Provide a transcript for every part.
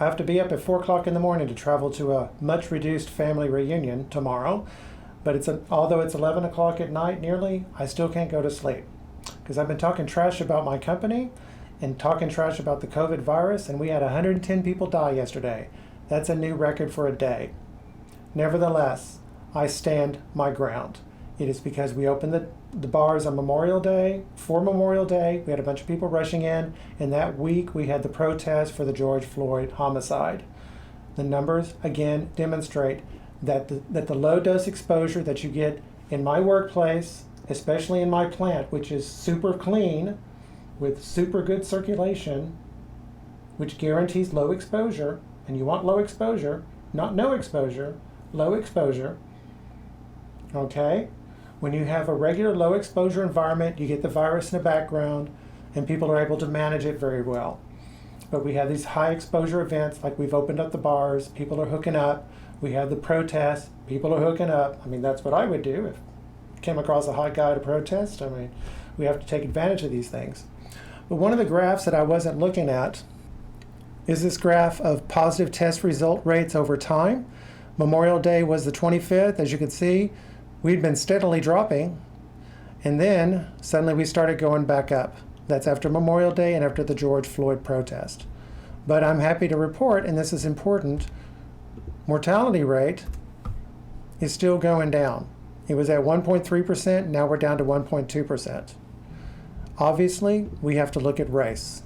I have to be up at 4 o'clock in the morning to travel to a much reduced family reunion tomorrow. But although it's 11 o'clock at night nearly, I still can't go to sleep. Because I've been talking trash about my company and talking trash about the COVID virus, and we had 110 people die yesterday. That's a new record for a day. Nevertheless, I stand my ground. It is because we opened the bars on Memorial Day, for Memorial Day. We had a bunch of people rushing in, and that week we had the protest for the George Floyd homicide. The numbers, again, demonstrate that the low dose exposure that you get in my workplace, especially in my plant, which is super clean, with super good circulation, which guarantees low exposure, and you want low exposure, not no exposure, low exposure, okay? When you have a regular low exposure environment, you get the virus in the background, and people are able to manage it very well. But we have these high exposure events, like we've opened up the bars, people are hooking up, we have the protests, people are hooking up. I mean, that's what I would do if I came across a hot guy to protest. I mean, we have to take advantage of these things. But one of the graphs that I wasn't looking at is this graph of positive test result rates over time. Memorial Day was the 25th. As you can see, we'd been steadily dropping, and then suddenly we started going back up. That's after Memorial Day and after the George Floyd protest. But I'm happy to report, and this is important, mortality rate is still going down. It was at 1.3%, now we're down to 1.2%. Obviously, we have to look at race.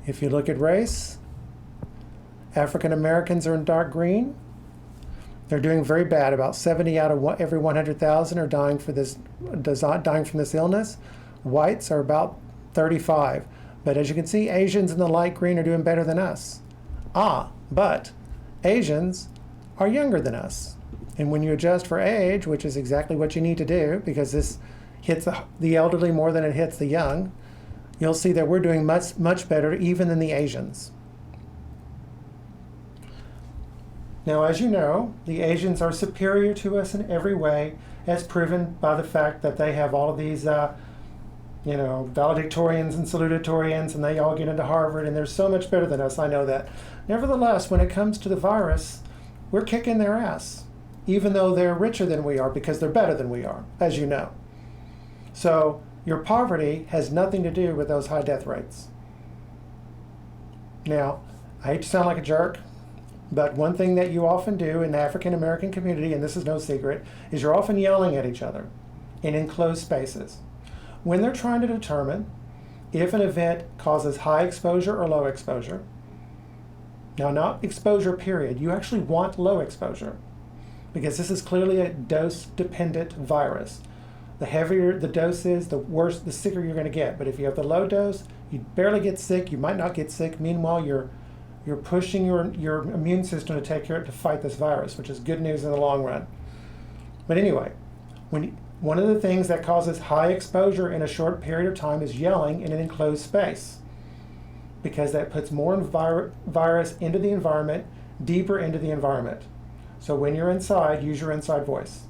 If you look at race, African Americans are in dark green. They're doing very bad. About 70 out of every 100,000 are dying from this illness. Whites are about 35. But as you can see, Asians in the light green are doing better than us. But Asians are younger than us. And when you adjust for age, which is exactly what you need to do, because this hits the elderly more than it hits the young, you'll see that we're doing much, much better even than the Asians. Now, as you know, the Asians are superior to us in every way, as proven by the fact that they have all of these, valedictorians and salutatorians, and they all get into Harvard, and they're so much better than us, I know that. Nevertheless, when it comes to the virus, we're kicking their ass, even though they're richer than we are, because they're better than we are, as you know. So your poverty has nothing to do with those high death rates. Now, I hate to sound like a jerk, but one thing that you often do in the African American community, and this is no secret, is you're often yelling at each other in enclosed spaces when they're trying to determine if an event causes high exposure or low exposure. Now, not exposure period. You actually want low exposure because this is clearly a dose-dependent virus. The heavier the dose is, the worse, the sicker you're going to get. But if you have the low dose, you barely get sick. You might not get sick. Meanwhile, you're pushing your immune system to take care to fight this virus, which is good news in the long run. But anyway, one of the things that causes high exposure in a short period of time is yelling in an enclosed space, because that puts more virus into the environment, deeper into the environment. So when you're inside, use your inside voice.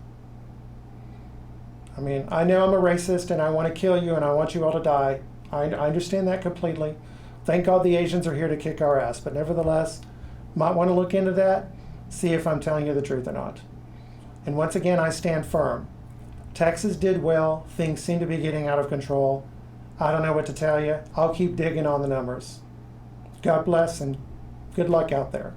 I mean, I know I'm a racist and I want to kill you and I want you all to die. I understand that completely. Thank God the Asians are here to kick our ass. But nevertheless, might want to look into that, see if I'm telling you the truth or not. And once again, I stand firm. Texas did well. Things seem to be getting out of control. I don't know what to tell you. I'll keep digging on the numbers. God bless and good luck out there.